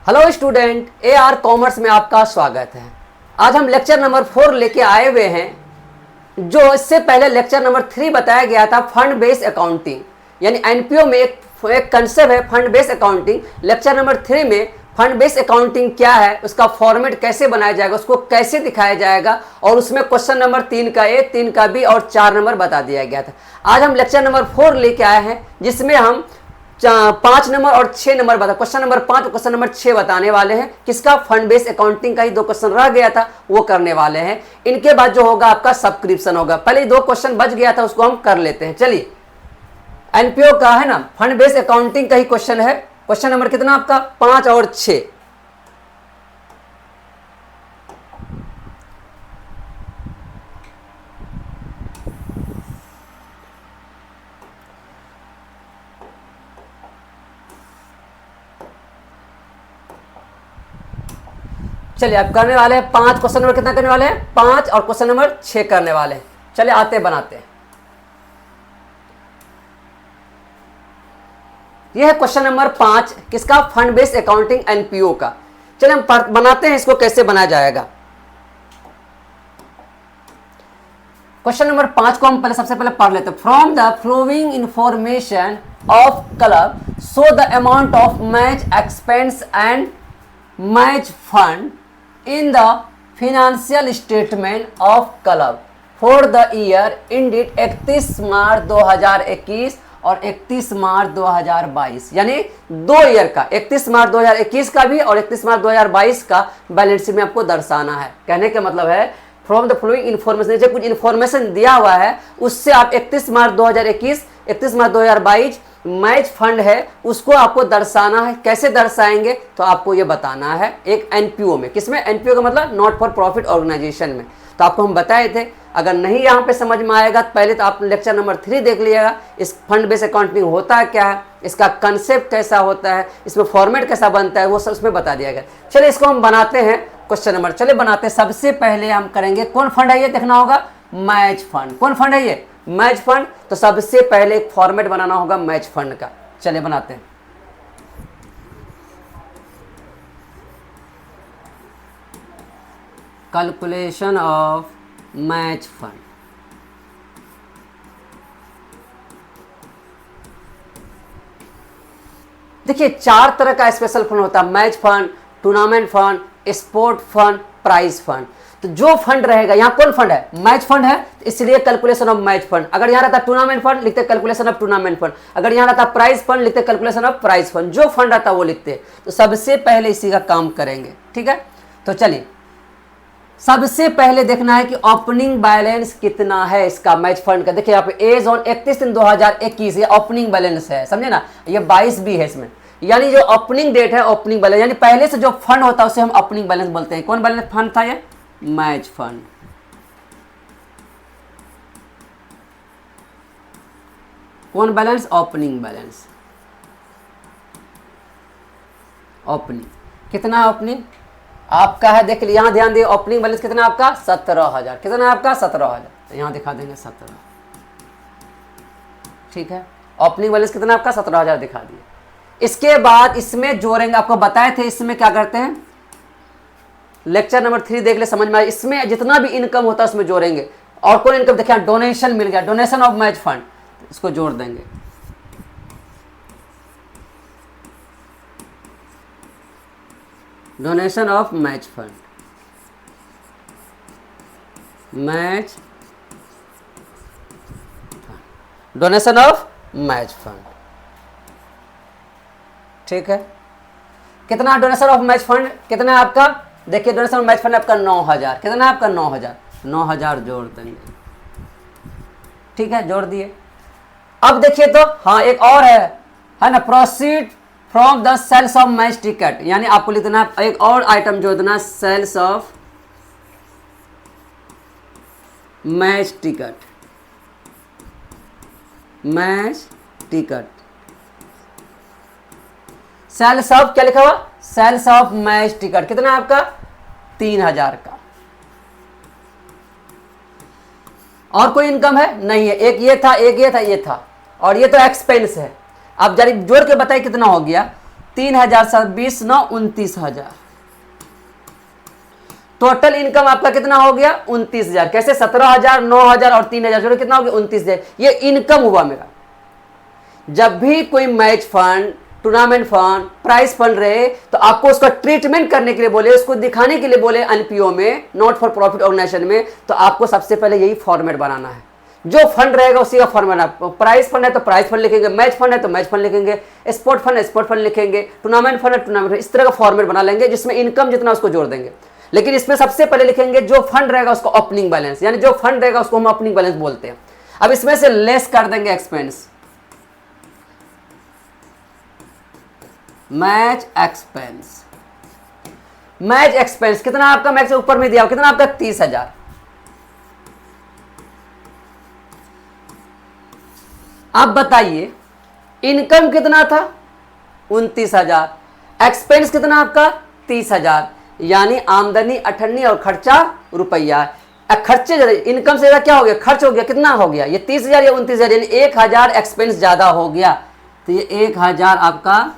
Hello student, AR commerce में आपका स्वागत है। आज हम लेक्चर नंबर 4 लेके आए हुए हैं। जो इससे पहले लेक्चर नंबर 3 बताया गया था फंड बेस्ड अकाउंटिंग, यानी एनपीओ में एक कंसेप्ट है fund based accounting. Lecture number 3 में फंड बेस्ड अकाउंटिंग क्या है, उसका फॉर्मेट कैसे बनाया जाएगा, उसको कैसे दिखाया जाएगा, और उसमें क्वेश्चन नंबर 3 का A, 3 का B और 4 नंबर बता दिया गया था। आज हम लेक्चर नंबर 4 लेके आए हैं, जिसमें हम 5 नंबर और 6 नंबर बता, क्वेश्चन नंबर 5 और क्वेश्चन नंबर 6 बताने वाले हैं। किसका? फंड बेस्ड अकाउंटिंग का ही 2 क्वेश्चन रह गया था, वो करने वाले हैं। इनके बाद जो होगा आपका सब्सक्रिप्शन होगा। पहले 2 क्वेश्चन बच गया था, उसको हम कर लेते हैं। चलिए, एनपीओ का है ना, फंड बेस्ड अकाउंटिंग का ही क्वेश्चन है। क्वेश्चन नंबर कितना आपका? 5 और 6। चलिए, आप करने वाले हैं 5। क्वेश्चन नंबर कितना करने वाले हैं? 5 और क्वेश्चन नंबर 6 करने वाले हैं। चलिए आते बनाते हैं। यह है क्वेश्चन नंबर 5, किसका? फंड बेस्ड अकाउंटिंग एनपीओ का। चलिए हम बनाते हैं, इसको कैसे बनाया जाएगा। क्वेश्चन नंबर 5 को हम पहले सबसे पहले पढ़ लेते हैं। From the flowing information of club show the amount of match expense and match fund in the financial statement of club for the year ended 31 March 2021 और 31 मार्च 2022, यानी 2 ईयर का, 31 मार्च 2021 का भी और 31 मार्च 2022 का बैलेंस शीट में आपको दर्शाना है। कहने का मतलब है फ्रॉम द फ्लोइंग इन्फॉर्मेशन, जैसे कुछ इन्फॉर्मेशन दिया हुआ है उससे आप 31 मार्च 2021, 31 मार्च 2022 मैच फंड है उसको आपको दर्शाना है। कैसे दर्शाएंगे तो आपको ये बताना है एक एनपीओ में। किसमें? एनपीओ का मतलब नॉट फॉर प्रॉफिट ऑर्गेनाइजेशन में। तो आपको हम बताए थे, अगर नहीं यहाँ पे समझ में आएगा तो पहले तो आप लेक्चर नंबर 3 देख लीजिएगा। इस फंड बेस्ड अकाउंटिंग होता है क्या है, इसका कंसेप्ट कैसा होता है, इसमें फॉर्मेट कैसा बनता है, वो सब उसमें बता दिया गया। चलिए इसको हम बनाते हैं क्वेश्चन नंबर। चलिए बनाते हैं। सबसे पहले हम करेंगे, कौन फंड है ये देखना होगा, मैच फंड। कौन फंड है ये? Match fund. तो सबसे पहले एक फॉर्मेट बनाना होगा मैच फंड का। चलिए बनाते हैं। Calculation of match fund. देखिए 4 तरह का स्पेशल फंड होता है, match fund, tournament fund, sport fund, prize fund. तो जो फंड रहेगा, यहाँ कौन फंड है? मैच फंड है, इसलिए कैलकुलेशन ऑफ मैच फंड। अगर यहाँ रहता टूर्नामेंट फंड, लिखते कैलकुलेशन ऑफ टूर्नामेंट फंड। अगर यहाँ रहता प्राइज फंड, लिखते कैलकुलेशन ऑफ प्राइज फंड। जो फंड रहता वो लिखते। तो सबसे पहले इसी का काम करेंगे, ठीक है। तो चलिए सबसे पहले देखना है कि ओपनिंग बैलेंस कितना है इसका मैच फंड का। देखिए यहाँ पे एज ऑन 31/3/2021 ये ओपनिंग बैलेंस है, समझे ना। ये 22 भी है इसमें, यानी जो ओपनिंग डेट है ओपनिंग बैलेंस, यानी पहले से जो फंड होता है उसे हम ओपनिंग बैलेंस बोलते हैं। कौन बैलेंस फंड था ये? Match fund. कौन बैलेंस? Opening balance. ओपनिंग कितना है? ओपनिंग आपका है, देख लीजिए यहाँ ध्यान दिए, ओपनिंग बैलेंस कितना आपका? 17,000। कितना है आपका? 17,000। तो यहाँ दिखा देंगे 17, ठीक है। ओपनिंग बैलेंस कितना आपका? 17,000 दिखा दिए। इसके बाद इसमें जोड़ेंगे, आपको बताए थे इसमें क्या करते हैं, लेक्चर नंबर 3 देख ले, समझ में आए। इसमें जितना भी इनकम होता है उसमें जोड़ेंगे। और कौन इनकम? देखिए डोनेशन मिल गया, डोनेशन ऑफ मैच फंड, इसको जोड़ देंगे। Donation of match fund, match donation of match fund, ठीक है। कितना डोनेशन ऑफ मैच फंड कितना है आपका? देखिए डोनेशन ऑफ मैच फंड आपका 9,000। कितना है आपका? 9,000। 9,000 जोड़ देंगे, ठीक है, जोड़ दिए। अब देखिए तो हाँ एक और है ना, proceed from the sales of match ticket, यानी आपको लिखना एक और आइटम जोड़ देना, sales of match ticket. Match ticket, sales of क्या लिखा हुआ? Sales of match ticket. कितना है आपका? 3,000 का। और कोई इनकम है? नहीं है। एक ये था, एक ये था, ये था, और ये तो एक्सपेंस है। आप जरा जोड़ के बताइए कितना हो गया। 3,000 9 29,000। टोटल इनकम आपका कितना हो गया 29,000। कैसे 17,000 9,000 और 3,000 जोड़े कितना हो गया 29,000। ये इनकम हुआ मेरा। जब भी कोई match fund, tournament fund, prize fund रहे तो आपको उसका ट्रीटमेंट करने के लिए बोले, उसको दिखाने के लिए बोले एनपीओ में, नॉट फॉर प्रॉफिट ऑर्गेनाइजेशन में, तो आपको सबसे पहले यही फॉर्मेट बनाना है। जो फंड रहेगा उसी का फॉर्मेट। आप प्राइज फंड है तो प्राइज फंड लिखेंगे, मैच फंड है तो मैच फंड लिखेंगे, स्पोर्ट फंड है स्पोर्ट फंड लिखेंगे, टूर्नामेंट फंड है टूर्नामेंट फंड, इस तरह का फॉर्मेट बना लेंगे जिसमें इनकम जितना उसको जोड़ देंगे। लेकिन इसमें सबसे पहले लिखेंगे जो फंड रहेगा उसको ओपनिंग बैलेंस, यानी जो फंड रहेगा उसको हम ओपनिंग बैलेंस बोलते हैं। अब इसमें से लेस कर देंगे expense, match expense. Match expense कितना आपका, मैच ऊपर में दिया कितना आपका 30,000। अब बताइए इनकम कितना था 29,000, एक्सपेंस कितना आपका 30,000, यानी आमदनी 98 और खर्चा रुपया। खर्चे ज्यादा, इनकम से ज्यादा क्या हो गया, खर्च हो गया। कितना हो गया ये 30,000 या 29,000, यानी 1,000 एक्सपेंस ज्यादा हो गया। तो ये 1,000 आपका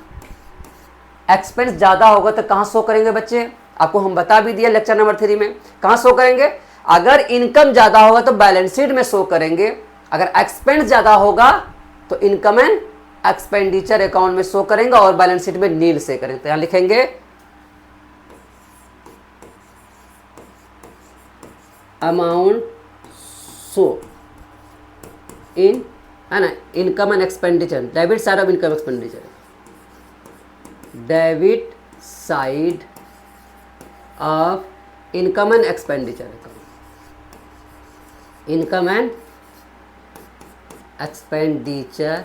एक्सपेंस ज्यादा होगा तो कहां शो करेंगे बच्चे, आपको हम बता भी दिया लेक्चर नंबर 3 में। कहां शो करेंगे, अगर इनकम ज्यादा होगा तो बैलेंस शीट में शो करेंगे, अगर एक्सपेंस ज्यादा होगा तो इनकम एंड एक्सपेंडिचर अकाउंट में शो करेंगे और बैलेंस शीट में नील से करेंगे। तो यहां लिखेंगे अमाउंट शो इन, है ना, income and expenditure, debit side of income expenditure, debit side of income and expenditure account, income and expenditure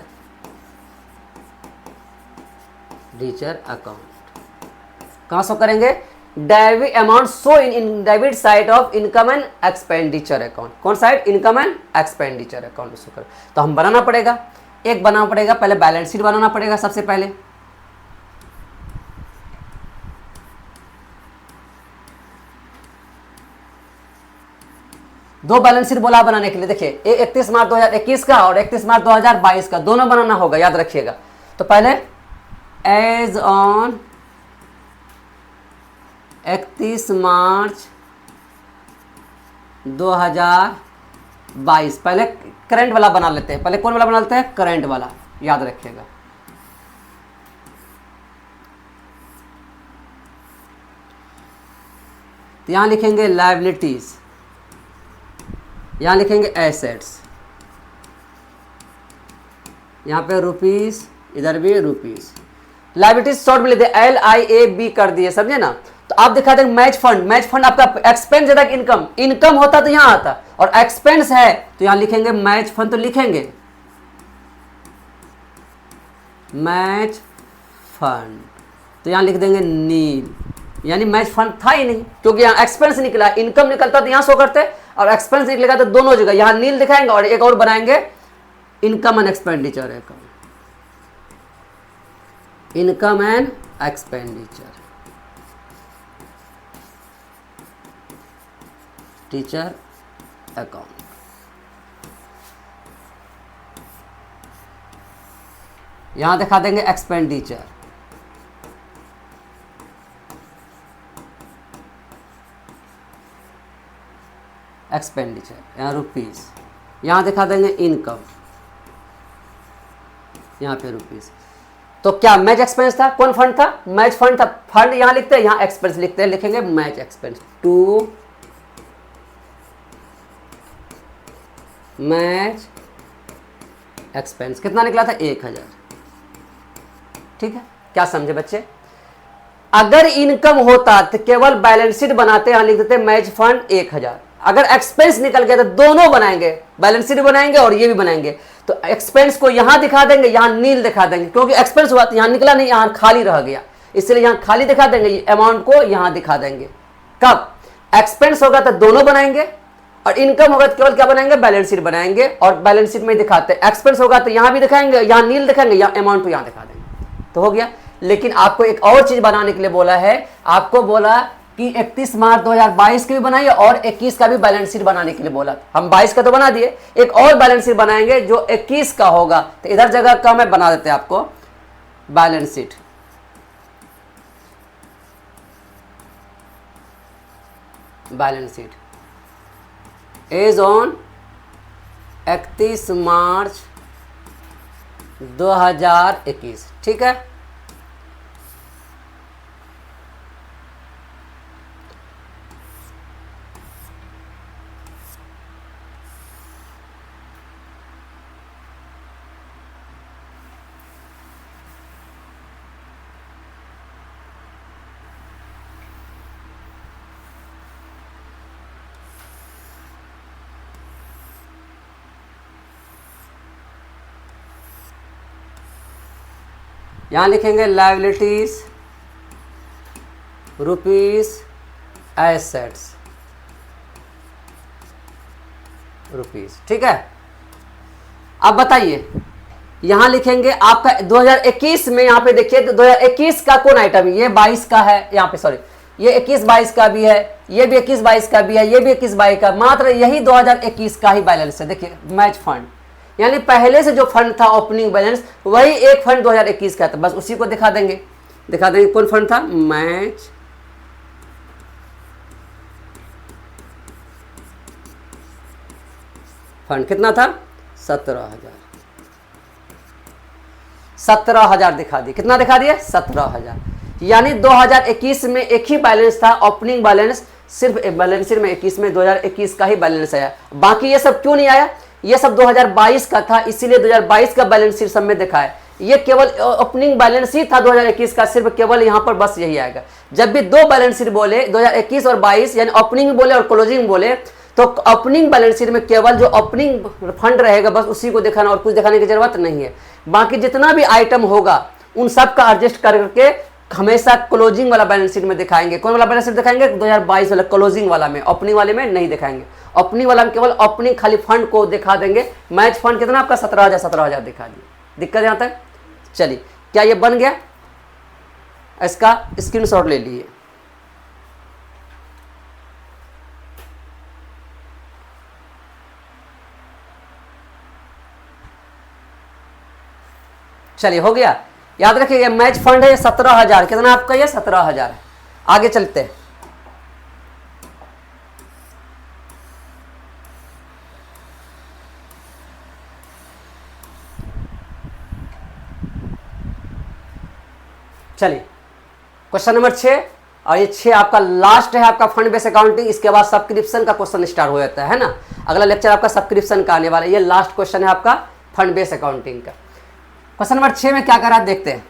account. कहां शो करेंगे, debit amount show in debit side of income and expenditure account. कौन side, income and expenditure account show करें। तो हम बनाना पड़ेगा, एक बनाना पड़ेगा, पहले बैलेंस शीट बनाना पड़ेगा सबसे पहले। दो बैलेंस शीट बोला बनाने के लिए। देखिए 31 मार्च 2021 का और 31 मार्च 2022 का दोनों बनाना होगा, याद रखिएगा। तो पहले एज ऑन 31 मार्च 2022, पहले करंट वाला बना लेते हैं। पहले कौन वाला बना लेते हैं, करंट वाला, याद रखिएगा। तो यहां लिखेंगे लायबिलिटीज, यहां लिखेंगे एसेट्स, यहां पे रुपीस, इधर भी रुपीस। लायबिलिटीज शॉर्ट में लेते LIAB कर दिए, समझे ना। तो आप दिखा देंगे मैच फंड, मैच फंड आपका एक्सपेंस ज्यादा इनकम, इनकम होता तो यहां आता और एक्सपेंस है तो यहां लिखेंगे मैच फंड। तो लिखेंगे मैच फंड, तो यहां लिख देंगे नील, यानी मैच फंड था ही नहीं, क्योंकि यहां एक्सपेंस निकला, इनकम निकलता तो यहां शो करते और एक्सपेंस निकलेगा तो दोनों जगह यहां नील दिखाएंगे और एक और बनाएंगे income and expenditure account, income and expenditure teacher account. यहां दिखा देंगे एक्सपेंडिचर, एक्सपेंडिचर, यहाँ रुपीस, यहाँ दिखा देंगे इनकम, यहाँ पे रुपीस। तो क्या मैच एक्सपेंस था, कौन फंड था, मैच फंड था। फंड यहाँ लिखते हैं, यहाँ एक्सपेंस लिखते हैं, लिखेंगे match expense to match expense. कितना निकला था 1,000। ठीक है, क्या समझे बच्चे। अगर इनकम होता तो केवल बैलेंस शीट बनाते, यहां लिख देते मैच फंड 1,000। अगर एक्सपेंस निकल गया तो दोनों बनाएंगे, बैलेंस शीट बनाएंगे और ये भी बनाएंगे। तो एक्सपेंस को यहां दिखा देंगे, यहां नील दिखा देंगे, क्योंकि एक्सपेंस हुआ तो यहां निकला नहीं, यहां खाली रह गया, इसलिए यहां खाली दिखा देंगे, अमाउंट को यहां दिखा देंगे। कब एक्सपेंस होगा तो दोनों बनाएंगे और इनकम होगा तो केवल क्या बनाएंगे, बैलेंस शीट बनाएंगे और बैलेंस शीट में दिखाते हैं। एक्सपेंस होगा तो यहां भी दिखाएंगे, यहां नील दिखाएंगे, यहां अमाउंट को यहां दिखा देंगे, तो हो गया। लेकिन आपको एक और चीज बनाने के लिए बोला है, आपको बोला कि 31 मार्च 2022 की भी बनाइए और 21 का भी बैलेंस शीट बनाने के लिए बोला। हम 22 का तो बना दिए, एक और बैलेंस शीट बनाएंगे जो 21 का होगा। तो इधर जगह कम है, बना देते हैं आपको balance sheet balance sheet as on 31 March 2021, ठीक है। यहाँ लिखेंगे लायबिलिटीज रुपीज एसेट्स रुपीज, ठीक है। अब बताइए, यहाँ लिखेंगे आपका 2021 में, यहाँ पे देखिए तो 2021 का कौन आइटम है, ये 22 का है, यहाँ पे सॉरी ये 21-22 का भी है, ये भी 21-22 का भी है, ये भी 21-22 का, मात्र यही 2021 का ही बैलेंस है। देखिए मैच फंड, यानी पहले से जो फंड था ओपनिंग बैलेंस, वही एक फंड 2021 का था, बस उसी को दिखा देंगे। कौन फंड था, मैच फंड। कितना था, 17,000 दिखा दिए। कितना दिखा दिया, 17,000। यानी 2021 में एक ही बैलेंस था, ओपनिंग बैलेंस, सिर्फ बैलेंस शीट में 21 में 2021 का ही बैलेंस आया। बाकी ये सब क्यों नहीं आया, ये सब 2022 का था, इसीलिए 2022 का बैलेंस शीट सब में दिखा है। ये केवल ओपनिंग बैलेंस शीट था 2021 का, सिर्फ केवल यहाँ पर बस यही आएगा। जब भी दो बैलेंस शीट बोले 2021 और 22, यानी ओपनिंग बोले और क्लोजिंग बोले, तो ओपनिंग बैलेंस शीट में केवल जो ओपनिंग फंड रहेगा बस उसी को दिखाना, और कुछ दिखाने की जरूरत नहीं है। बाकी जितना भी आइटम होगा उन सब का एडजस्ट करके हमेशा क्लोजिंग वाला बैलेंस शीट में दिखाएंगे। कौन वाला बैलेंस शीट दिखाएंगे, 2022 वाला क्लोजिंग वाला में, ओपनिंग वाले में नहीं दिखाएंगे। ओपनिंग वाला में केवल ओपनिंग खाली फंड को दिखा देंगे। मैच फंड कितना आपका 17,000 दिखा दिए। दिक्कत यहाँ तक, चलिए क्या ये बन गया, इसका स्क्रीनशॉट ले लिए। चलिए हो गया, याद रखिएगा मैच फंड है 17,000। कितना आपका, ये 17,000 है। आगे चलते हैं, चलिए क्वेश्चन नंबर 6, और ये 6 आपका लास्ट है आपका फंड बेस अकाउंटिंग। इसके बाद सब्सक्रिप्शन का क्वेश्चन स्टार्ट हो जाता है ना। अगला लेक्चर आपका सब्सक्रिप्शन का आने वाला है। ये लास्ट क्वेश्चन है आपका फंड बेस अकाउंटिंग का। क्वेश्चन नंबर 6 में क्या करा देखते हैं।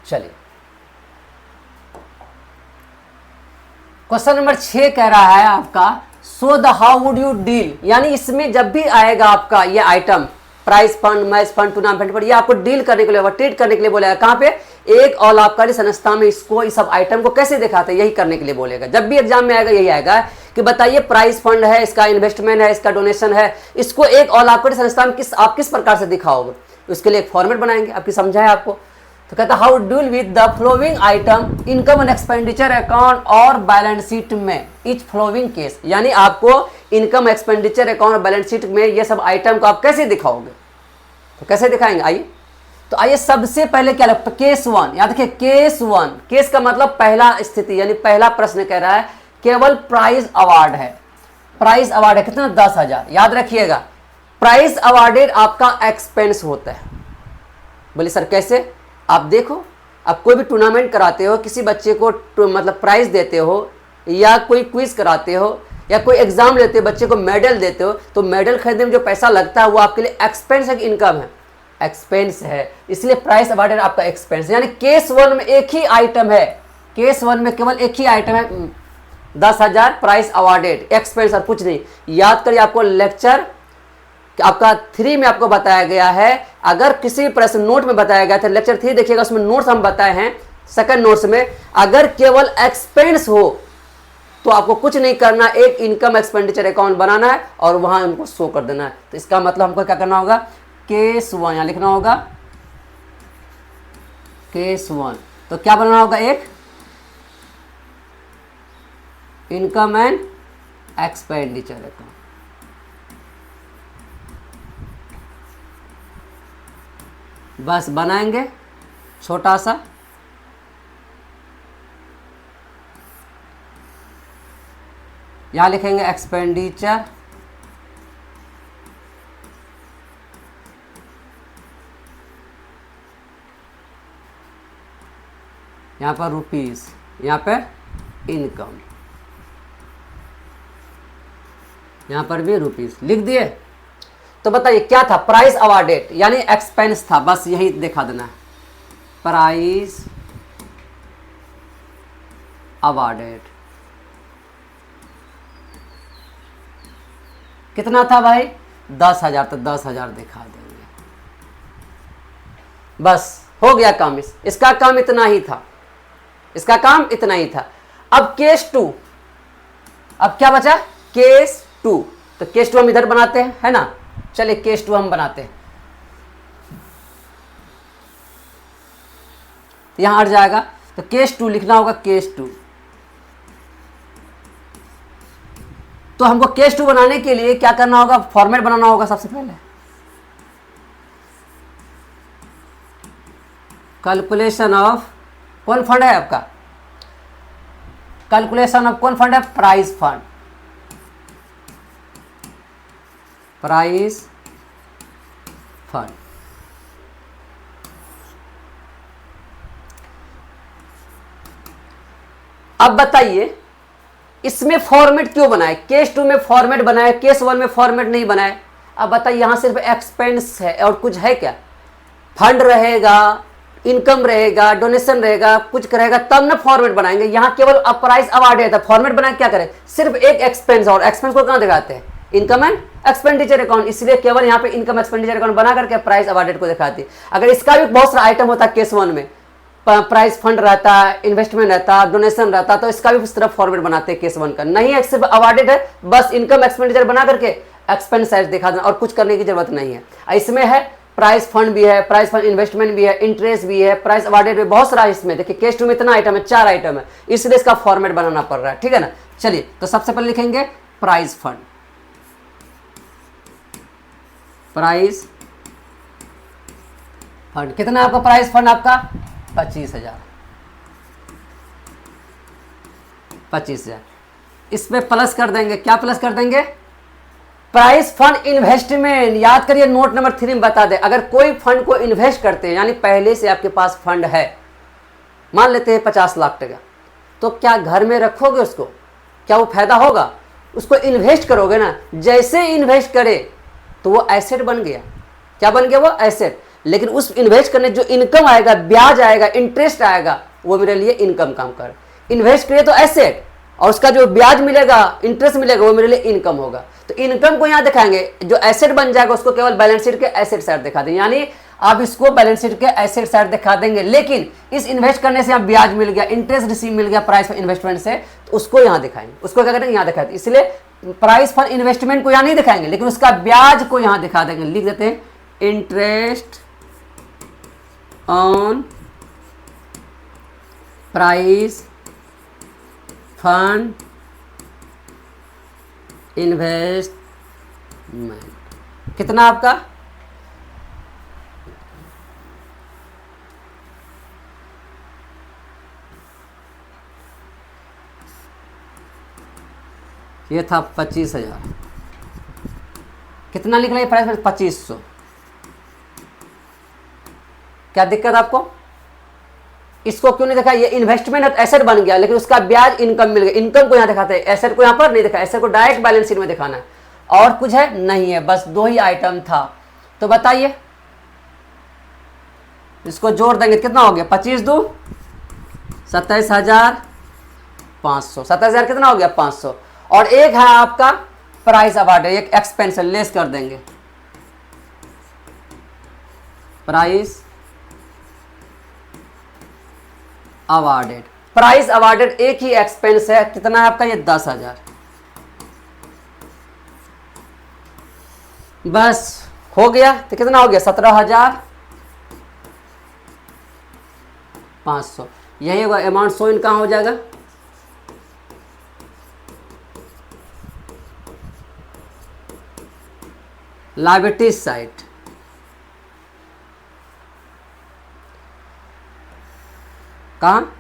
चलिए क्वेश्चन नंबर 6 कह रहा है आपका so the how would you deal, यानी इसमें जब भी आएगा आपका ये item price fund, match fund, tournament fund, ये आपको डील करने के लिए, ट्रीट करने के लिए बोलेगा। कहाँ पे, एक और आबकारी संस्था में इसको, इस सब आइटम को कैसे दिखाते हैं, यही करने के लिए बोलेगा। जब भी एग्जाम में आएगा यही आएगा कि बताइए प्राइस फंड है, इसका इन्वेस्टमेंट है, इसका डोनेशन है, इसको एक और आबकारी संस्था में आप किस प्रकार से दिखाओगे। उसके लिए एक फॉर्मेट बनाएंगे, आपकी समझा है आपको। तो कहता how deal with the flowing item income and expenditure account और बैलेंस शीट में इच फ्लोइंग केस, यानी आपको इनकम एक्सपेंडिचर अकाउंट और बैलेंस शीट में ये सब आइटम को आप कैसे दिखाओगे। तो कैसे दिखाएंगे, आइए। तो आइए सबसे पहले क्या लगता है, केस 1, याद रखिए केस 1, केस का मतलब पहला स्थिति, यानी पहला प्रश्न कह रहा है केवल प्राइस अवार्ड है। प्राइस अवार्ड है कितना, 10,000। याद रखिएगा प्राइस अवार्डेड आपका एक्सपेंस होता है। बोले सर कैसे, आप देखो, आप कोई भी टूर्नामेंट कराते हो, किसी बच्चे को मतलब प्राइज देते हो, या कोई क्विज कराते हो, या कोई एग्जाम लेते हो, बच्चे को मेडल देते हो, तो मेडल खरीदने में जो पैसा लगता है वो आपके लिए एक्सपेंस है कि इनकम है, एक्सपेंस है। इसलिए प्राइस अवार्डेड आपका एक्सपेंस, यानी केस 1 में एक ही आइटम है, केस 1 में केवल एक ही आइटम है 10,000 प्राइस अवार्डेड, एक्सपेंस और कुछ नहीं। याद करिए आपको लेक्चर आपका 3 में आपको बताया गया है। अगर किसी प्रश्न नोट में बताया गया था, लेक्चर 3 देखिएगा, उसमें नोट्स हम बताए हैं सेकंड नोट्स में, अगर केवल एक्सपेंस हो तो आपको कुछ नहीं करना, एक इनकम एक्सपेंडिचर अकाउंट बनाना है और वहां उनको शो कर देना है। तो इसका मतलब हमको क्या करना होगा, केस 1 यहां लिखना होगा, केस 1, तो क्या बनाना होगा, एक इनकम एंड एक्सपेंडिचर अकाउंट। बस बनाएंगे छोटा सा, यहां लिखेंगे एक्सपेंडिचर, यहाँ पर रुपीस, यहाँ पर इनकम, यहाँ पर भी रुपीस लिख दिए। तो बताइए क्या था, प्राइस अवार्डेड यानी एक्सपेंस था, बस यही दिखा देना है, प्राइस अवार्डेड कितना था भाई, 10,000, तो 10,000 दिखा देंगे। बस हो गया काम, इसका काम इतना ही था, इसका काम इतना ही था। अब केस 2, अब क्या बचा, केस 2, तो केस 2 हम इधर बनाते हैं, है ना, चलिए केस 2 हम बनाते हैं, यहां हट जाएगा, तो केस 2 लिखना होगा, केस 2। तो हमको केस 2 बनाने के लिए क्या करना होगा, फॉर्मेट बनाना होगा सबसे पहले, कैलकुलेशन ऑफ, कौन फंड है आपका, कैलकुलेशन ऑफ कौन फंड है, प्राइस फंड, प्राइस फंड। अब बताइए इसमें फॉर्मेट क्यों बनाए, केस 2 में फॉर्मेट बनाए, केस 1 में फॉर्मेट नहीं बनाए। अब बताइए यहां सिर्फ एक्सपेंस है और कुछ है क्या, फंड रहेगा, इनकम रहेगा, डोनेशन रहेगा, कुछ रहेगा, तब ना फॉर्मेट बनाएंगे। यहां केवल प्राइस अवार्ड है, फॉर्मेट बना क्या करें, सिर्फ एक एक्सपेंस, और एक्सपेंस को कहां दिखाते हैं, इनकम एंड एक्सपेंडिचर अकाउंट, इसलिए केवल यहां पे इनकम एक्सपेंडिचर अकाउंट बना करके प्राइस अवार्डेड को दिखाती है। अगर इसका भी बहुत सारा आइटम होता है केस 1 में, प्राइस फंड रहता है, इन्वेस्टमेंट रहता है, डोनेशन रहता है, तो इसका भी उस तरह फॉर्मेट बनाते हैं केस 1 का। नहीं है, सिर्फ अवार्डेड है, बस इनकम एक्सपेंडिचर बना करके एक्सपेंस साइड दिखा देना, और कुछ करने की जरूरत नहीं है। इसमें है प्राइस फंड भी है, प्राइस फंड इन्वेस्टमेंट भी है, इंटरेस्ट भी है, प्राइस अवार्डेड भी, बहुत सारा इसमें। देखिए केस 2 में इतना आइटम है, 4 आइटम है, इसलिए इसका फॉर्मेट बनाना पड़ रहा है, ठीक है ना। चलिए तो सबसे पहले लिखेंगे प्राइस फंड, प्राइस फंड कितना आपका, प्राइस फंड आपका 25,000, 25,000, इसमें प्लस कर देंगे, क्या प्लस कर देंगे, प्राइस फंड इन्वेस्टमेंट। याद करिए नोट नंबर 3 में बता दे, अगर कोई फंड को इन्वेस्ट करते हैं, यानी पहले से आपके पास फंड है, मान लेते हैं 50 लाख टका, तो क्या घर में रखोगे उसको, क्या वो फायदा होगा, उसको इन्वेस्ट करोगे ना। जैसे इन्वेस्ट करे तो वो एसेट बन गया, क्या बन गया, वो एसेट। लेकिन उस इन्वेस्ट करने जो इनकम आएगा, ब्याज आएगा, इंटरेस्ट आएगा, वो मेरे लिए इनकम काम कर। इन्वेस्ट करे तो एसेट, और उसका जो ब्याज मिलेगा, इंटरेस्ट मिलेगा, वो मेरे लिए इनकम होगा। तो इनकम को यहां दिखाएंगे, जो एसेट बन जाएगा उसको केवल बैलेंस शीट के एसेट साइड दिखा देंगे, यानी आप इसको बैलेंस शीट के एसेट साइड दिखा देंगे। लेकिन इस इन्वेस्ट करने से यहाँ ब्याज मिल गया, इंटरेस्ट रिसीव मिल गया प्राइस फंड इन्वेस्टमेंट से, तो उसको यहां दिखाएंगे, उसको क्या करेंगे, यहां दिखाते। इसलिए प्राइस फंड इन्वेस्टमेंट को यहां नहीं दिखाएंगे, लेकिन उसका ब्याज को यहां दिखा देंगे। लिख देते हैं interest on price fund investment, कितना आपका, ये था 25,000, कितना लिख रहे हैं प्राइस में, 2500। क्या दिक्कत आपको, इसको क्यों नहीं दिखा, ये इन्वेस्टमेंट है, एसेट बन गया, लेकिन उसका ब्याज इनकम मिल गया, इनकम को यहां दिखाते हैं, एसेट को यहां पर नहीं दिखा, एसेट को डायरेक्ट बैलेंस शीट में दिखाना है। और कुछ है नहीं है, बस 2 ही आइटम था। तो बताइए इसको जोड़ देंगे कितना हो गया, 25 2 27,500, 27,000 कितना हो गया, 500। और एक है आपका प्राइस अवार्ड, एक एक्सपेंस लेस कर देंगे, प्राइस अवार्डेड। प्राइस अवार्डेड एक ही एक्सपेंस है, कितना है आपका, ये 10,000। बस हो गया, तो कितना हो गया, 17,000 500, यही होगा अमाउंट शो इन कहाँ हो जाएगा, लायबिलिटीज साइड। कहाँ,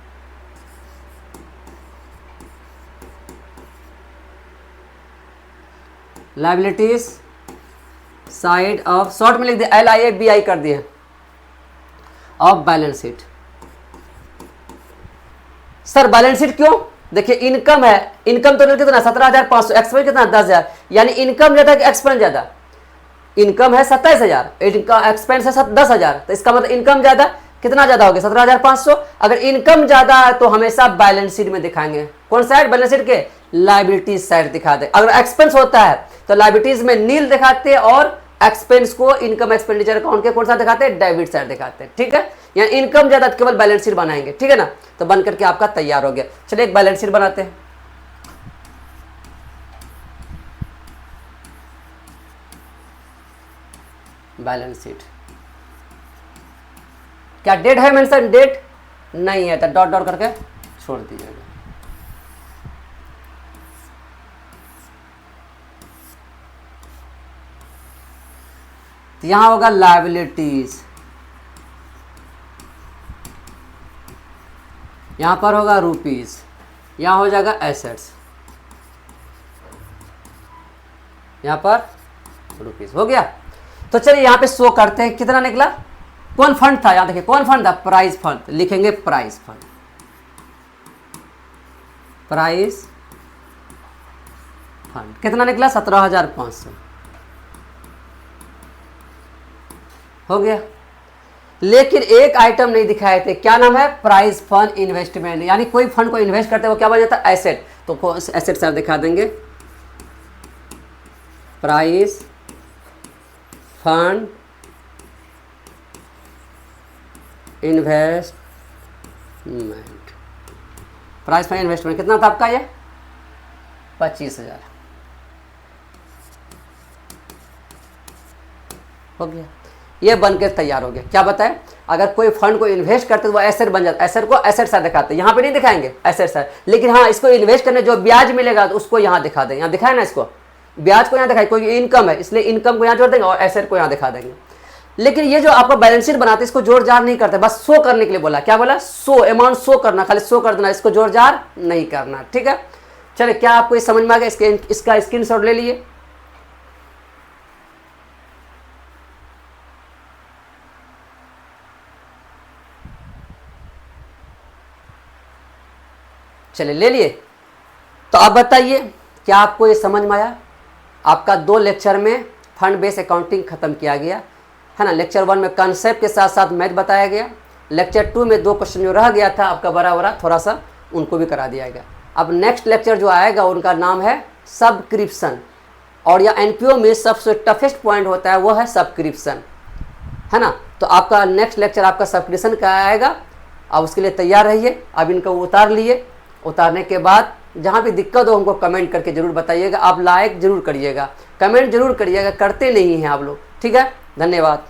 लायबिलिटीज साइड ऑफ, शॉर्ट में लिख दिया LIABI कर दिया, of balance sheet. Sir balance sheet क्यों, देखिए इनकम है, इनकम टोटल कितना 17,500, एक्सपेंस कितना 10,000, यानी इनकम ज्यादा कि एक्सपेंस ज्यादा, इनकम है 27,000, एक्सपेंस है 10,000, तो इसका मतलब इनकम ज्यादा, कितना ज्यादा हो गया 17,500। अगर इनकम ज्यादा है तो हमेशा बैलेंस शीट में दिखाएंगे, कौन साइड, बैलेंस शीट के लायबिलिटीज साइड दिखाते। अगर एक्सपेंस होता है तो लायबिलिटीज में नील दिखाते हैं और एक्सपेंस को इनकम एक्सपेंडिचर अकाउंट के कौन सा दिखाते हैं, डेबिट साइड दिखाते हैं, ठीक है। यहाँ इनकम ज्यादा केवल बैलेंस शीट बनाएंगे, ठीक है ना, तो बन करके आपका तैयार हो गया। चलिए एक बैलेंस शीट बनाते हैं। बैलेंस शीट, क्या डेट है मेंशन, डेट नहीं है तो डॉट डॉट करके छोड़ दीजिएगा। तो यहां होगा लायबिलिटीज, यहां पर होगा रुपीज, यहां हो जाएगा एसेट्स, यहां पर रुपीज हो गया। तो चलिए यहां पे शो करते हैं कितना निकला, कौन फंड था, यहां देखिए कौन फंड था, प्राइस फंड, लिखेंगे प्राइस फंड, प्राइस फंड कितना निकला 17,500 हो गया। लेकिन एक आइटम नहीं दिखाए थे, क्या नाम है, प्राइस फंड इन्वेस्टमेंट, यानी कोई फंड को इन्वेस्ट करते हैं वो क्या बन जाता है, एसेट। तो एसेट सर दिखा देंगे, price fund investment, price fund investment कितना था आपका, ये 25,000 हो गया। ये बनकर तैयार हो गया। क्या बताएं, अगर कोई फंड को इन्वेस्ट करते तो वो एसेट बन जाता, एसेट को एसेट साइड दिखाते हैं, यहाँ पे नहीं दिखाएंगे एसेट साइड, लेकिन हाँ इसको इन्वेस्ट करने जो ब्याज मिलेगा तो उसको यहाँ दिखा देंगे, यहाँ दिखाए ना, इसको ब्याज को यहाँ दिखाए, कोई इनकम है इसलिए इनकम को यहाँ जोड़ देंगे और एसेट को यहाँ दिखा देंगे। लेकिन ये जो आपका बैलेंस शीट बनाते हैं इसको जोड़ जार नहीं करते, बस शो करने के लिए बोला, क्या बोला, शो अमाउंट शो करना, खाली शो कर देना, इसको जोड़ जार नहीं करना, ठीक है। चलिए क्या आपको ये समझ में आ गया, इसका स्क्रीनशॉट ले लिए। चलिए ले लिए, तो आप बताइए क्या आपको ये समझ में आया। आपका 2 लेक्चर में फंड बेस अकाउंटिंग खत्म किया गया है ना। लेक्चर 1 में कॉन्सेप्ट के साथ साथ मैथ बताया गया, लेक्चर 2 में 2 क्वेश्चन जो रह गया था आपका बड़ा थोड़ा सा उनको भी करा दिया गया। अब नेक्स्ट लेक्चर जो आएगा उनका नाम है सब्सक्रिप्शन, और या एनपीओ में सबसे टफेस्ट पॉइंट होता है वो है सब्सक्रिप्शन, है ना। तो आपका नेक्स्ट लेक्चर आपका सब्सक्रिप्शन का आएगा, अब उसके लिए तैयार रहिए। अब इनको उतार लिए, उतारने के बाद जहाँ भी दिक्कत हो हमको कमेंट करके जरूर बताइएगा, आप लाइक जरूर करिएगा, कमेंट जरूर करिएगा, करते नहीं हैं आप लोग, ठीक है। धन्यवाद।